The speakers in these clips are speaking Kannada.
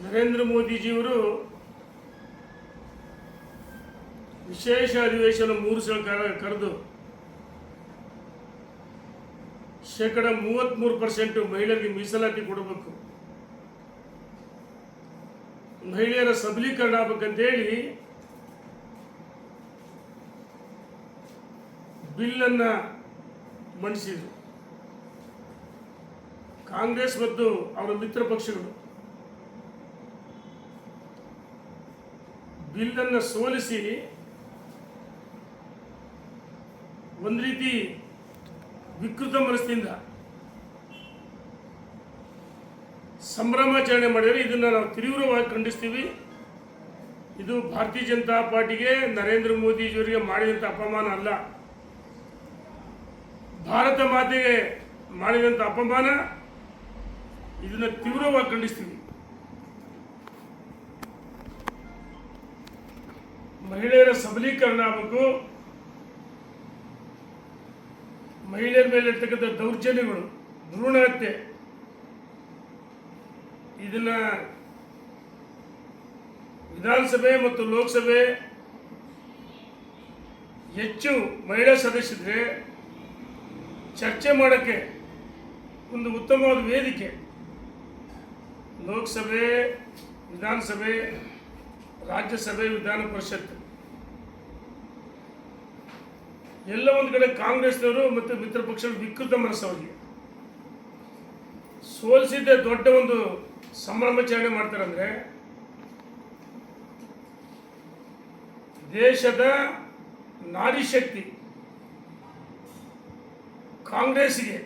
ನರೇಂದ್ರ ಮೋದಿಜಿಯವರು ವಿಶೇಷ ಅಧಿವೇಶನ 3 ಸಲ ಕರೆದು ಶೇಕಡ 33% ಮಹಿಳೆಯರಿಗೆ ಮೀಸಲಾತಿ ಕೊಡಬೇಕು, ಮಹಿಳೆಯರ ಸಬಲೀಕರಣ ಆಗಬೇಕಂತೇಳಿ ಬಿಲ್ಲನ್ನು ಮಂಡಿಸಿದರು. ಕಾಂಗ್ರೆಸ್ ಮತ್ತು ಅವರ ಮಿತ್ರ ಪಕ್ಷಗಳು ಬಿಲ್ಲನ್ನು ಸೋಲಿಸಿ ಒಂದು ರೀತಿ ವಿಕೃತ ಮನಸ್ಸಿನಿಂದ ಸಂಭ್ರಮಾಚರಣೆ ಮಾಡಿದರೆ ಇದನ್ನು ನಾವು ತೀವ್ರವಾಗಿ ಖಂಡಿಸ್ತೀವಿ. ಇದು ಭಾರತೀಯ ಜನತಾ ಪಾರ್ಟಿಗೆ ನರೇಂದ್ರ ಮೋದಿಜಿಯವರಿಗೆ ಮಾಡಿದಂಥ ಅಪಮಾನ ಅಲ್ಲ, ಭಾರತ ಮಾತೆಗೆ ಮಾಡಿದಂಥ ಅಪಮಾನ. ಇದನ್ನು ತೀವ್ರವಾಗಿ ಖಂಡಿಸ್ತೀವಿ. ಮಹಿಳೆಯರ ಸಬಲೀಕರಣ ಆಗಬೇಕು, ಮಹಿಳೆಯರ ಮೇಲೆ ಇರ್ತಕ್ಕಂಥ ದೌರ್ಜನ್ಯಗಳು, ಭ್ರೂಣ ಹತ್ಯೆ, ಇದನ್ನ ವಿಧಾನಸಭೆ ಮತ್ತು ಲೋಕಸಭೆ ಹೆಚ್ಚು ಮಹಿಳಾ ಸದಸ್ಯರಿದ್ರೆ ಚರ್ಚೆ ಮಾಡೋಕ್ಕೆ ಒಂದು ಉತ್ತಮವಾದ ವೇದಿಕೆ. ಲೋಕಸಭೆ, ವಿಧಾನಸಭೆ, ರಾಜ್ಯಸಭೆ, ವಿಧಾನ ಪರಿಷತ್ ಎಲ್ಲ ಒಂದು ಕಡೆ ಕಾಂಗ್ರೆಸ್ನವರು ಮತ್ತು ಮಿತ್ರ ಪಕ್ಷಗಳು ವಿಕೃತ ಮನಸ್ಸವರಿಗೆ ಸೋಲಿಸಿದ್ದೆ ದೊಡ್ಡ ಒಂದು ಸಂಭ್ರಮಾಚರಣೆ ಮಾಡ್ತಾರೆ. ಅಂದರೆ ದೇಶದ ನಾರಿ ಶಕ್ತಿ ಕಾಂಗ್ರೆಸ್ಗೆ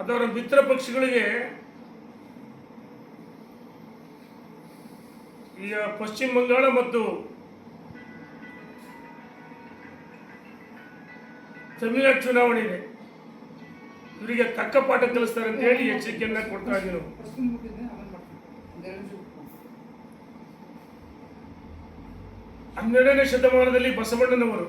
ಅದರ ಮಿತ್ರ ಪಕ್ಷಗಳಿಗೆ ಈಗ ಪಶ್ಚಿಮ ಬಂಗಾಳ ಮತ್ತು ತಮಿಳುನಾಡು ಚುನಾವಣೆ ಇದೆ, ಇವರಿಗೆ ತಕ್ಕ ಪಾಠ ಕಲಿಸ್ತಾರೆ ಅಂತ ಹೇಳಿ ಎಚ್ಚರಿಕೆಯನ್ನ ಕೊಡ್ತಾ ಇದ್ದೀವಿ. 12ನೇ ಶತಮಾನದಲ್ಲಿ ಬಸವಣ್ಣನವರು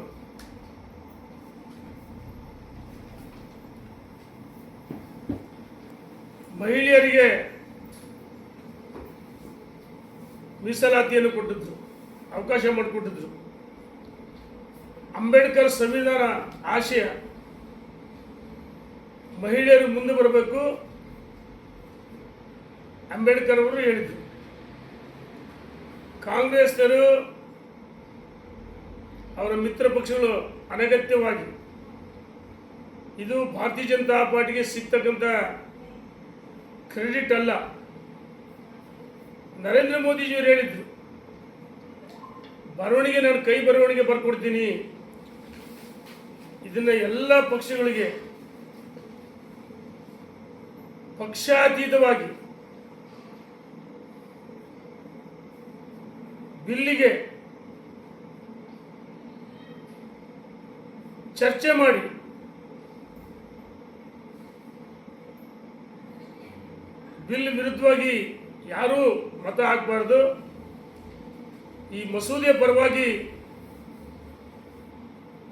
ಮಹಿಳೆಯರಿಗೆ ಮೀಸಲಾತಿಯನ್ನು ಕೊಟ್ಟಿದ್ರು, ಅವಕಾಶ ಮಾಡಿಕೊಟ್ಟಿದ್ರು. ಅಂಬೇಡ್ಕರ್ ಸಂವಿಧಾನ ಆಶಯ ಮಹಿಳೆಯರು ಮುಂದೆ ಬರಬೇಕು, ಅಂಬೇಡ್ಕರ್ ಅವರು ಹೇಳಿದರು. ಕಾಂಗ್ರೆಸ್ನರು ಅವರ ಮಿತ್ರ ಪಕ್ಷಗಳು ಅನಗತ್ಯವಾಗಿ ಇದು ಭಾರತೀಯ ಜನತಾ ಪಾರ್ಟಿಗೆ ಸಿಗ್ತಕ್ಕಂಥ ಕ್ರೆಡಿಟ್ ಅಲ್ಲ. ನರೇಂದ್ರ ಮೋದಿಜಿಯವರು ಹೇಳಿದ್ರು, ಬರವಣಿಗೆ ನಾನು ಕೈ ಬರವಣಿಗೆ ಬರ್ಕೊಡ್ತೀನಿ, ಇದನ್ನ ಎಲ್ಲ ಪಕ್ಷಗಳಿಗೆ ಪಕ್ಷಾತೀತವಾಗಿ ಬಿಲ್ಲಿಗೆ ಚರ್ಚೆ ಮಾಡಿ ಬಿಲ್ ವಿರುದ್ಧವಾಗಿ ಯಾರೂ ಮತ ಹಾಕಬಾರ್ದು, ಈ ಮಸೂದೆಯ ಪರವಾಗಿ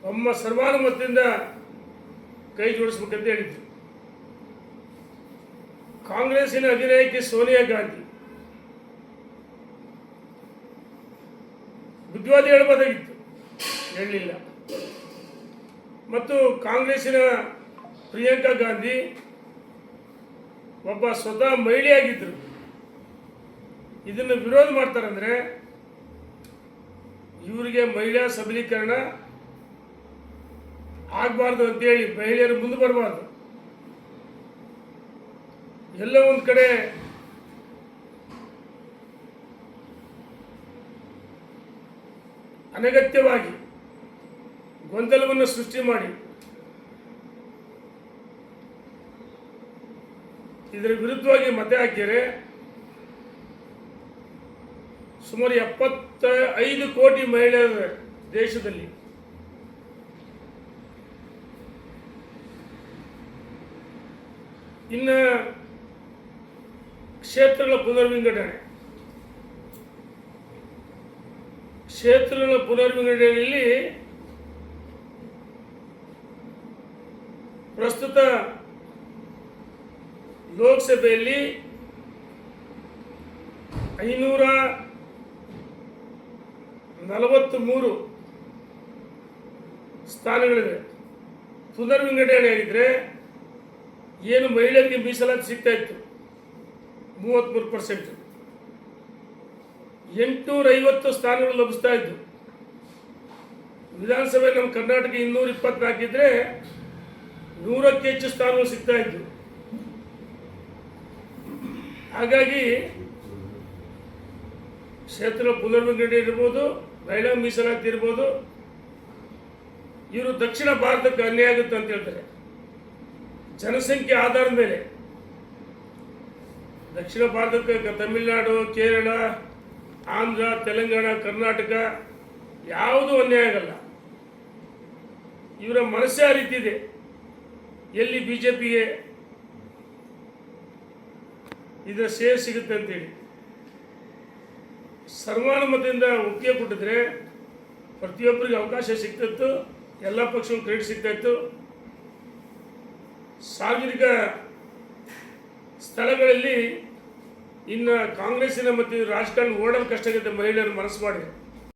ನಮ್ಮ ಸರ್ವಾನುಮತದಿಂದ ಕೈ ಜೋಡಿಸಬೇಕಂತ ಹೇಳಿದ್ರು. ಕಾಂಗ್ರೆಸ್ಸಿನ ಅಧಿನಾಯಕಿ ಸೋನಿಯಾ ಗಾಂಧಿ ಬುದ್ಧಿವಾದ ಹೇಳಬಹುದಾಗಿತ್ತು, ಹೇಳಲಿಲ್ಲ. ಮತ್ತು ಕಾಂಗ್ರೆಸ್ಸಿನ ಪ್ರಿಯಾಂಕಾ ಗಾಂಧಿ ಒಬ್ಬ ಸ್ವತಃ ಮಹಿಳೆಯಾಗಿದ್ದರು, ಇದನ್ನು ವಿರೋಧ ಮಾಡ್ತಾರಂದ್ರೆ ಇವರಿಗೆ ಮಹಿಳಾ ಸಬಲೀಕರಣ ಆಗಬಾರ್ದು ಅಂತೇಳಿ ಮಹಿಳೆಯರು ಮುಂದೆ ಬರಬಾರ್ದು. ಎಲ್ಲ ಒಂದು ಕಡೆ ಅನಗತ್ಯವಾಗಿ ಗೊಂದಲವನ್ನು ಸೃಷ್ಟಿ ಮಾಡಿ ಇದರ ವಿರುದ್ಧವಾಗಿ ಮತ ಹಾಕಿದರೆ ಸುಮಾರು 75 ಕೋಟಿ ಮಹಿಳೆಯರ ದೇಶದಲ್ಲಿ ಇನ್ನು ಕ್ಷೇತ್ರಗಳ ಪುನರ್ವಿಂಗಡಣೆಯಲ್ಲಿ ಪ್ರಸ್ತುತ ಲೋಕಸಭೆಯಲ್ಲಿ 543 ಸ್ಥಾನಗಳಿವೆ. ಪುನರ್ವಿಂಗಡಣೆ ಆಗಿದ್ರೆ ಏನು ಮಹಿಳೆಯರಿಗೆ ಮೀಸಲಾತಿ ಸಿಗ್ತಾ ಇತ್ತು 33%, 850 ಸ್ಥಾನಗಳು ಲಭಿಸ್ತಾ ಇದ್ದು. ವಿಧಾನಸಭೆ ನಮ್ಮ ಕರ್ನಾಟಕ 224 ಇದ್ರೆ 100ಕ್ಕೆ ಹೆಚ್ಚು ಸ್ಥಾನಗಳು ಸಿಗ್ತಾ ಇದ್ದು. ಹಾಗಾಗಿ ಕ್ಷೇತ್ರ ಪುನರ್ವಿಂಗಡಣೆ ಇರ್ಬೋದು, ಮಹಿಳಾ ಮೀಸಲಾತಿ ಇರ್ಬೋದು, ಇವರು ದಕ್ಷಿಣ ಭಾರತಕ್ಕೆ ಅನ್ಯಾಯ ಆಗುತ್ತೆ ಅಂತ ಹೇಳ್ತಾರೆ. ಜನಸಂಖ್ಯೆ ಆಧಾರದ ಮೇಲೆ ದಕ್ಷಿಣ ಭಾರತಕ್ಕೆ ತಮಿಳುನಾಡು, ಕೇರಳ, ಆಂಧ್ರ, ತೆಲಂಗಾಣ, ಕರ್ನಾಟಕ ಯಾವುದೂ ಅನ್ಯಾಯ ಆಗಲ್ಲ. ಇವರ ಮನಸ್ಸೇ ಆ ರೀತಿ ಇದೆ. ಎಲ್ಲಿ BJPಗೆ ಇದರ ಶೇರ್ ಸಿಗುತ್ತೆ ಅಂತೇಳಿ ಸರ್ವಾನುಮತದಿಂದ ಒಪ್ಪಿಗೆ ಕೊಟ್ಟಿದ್ರೆ ಪ್ರತಿಯೊಬ್ಬರಿಗೆ ಅವಕಾಶ ಸಿಗ್ತಿತ್ತು, ಎಲ್ಲ ಪಕ್ಷಗಳು ಕ್ರೆಡಿಟ್ ಸಿಗ್ತಾಯಿತ್ತು. ಸಾರ್ವಜನಿಕ ಸ್ಥಳಗಳಲ್ಲಿ ಇನ್ನು ಕಾಂಗ್ರೆಸ್ಸಿನ ಮತ್ತು ರಾಜಕಾರಣ ಓಡಲು ಕಷ್ಟ ಆಗುತ್ತೆ ಮಹಿಳೆಯರು ಮನಸ್ಸು ಮಾಡಿ.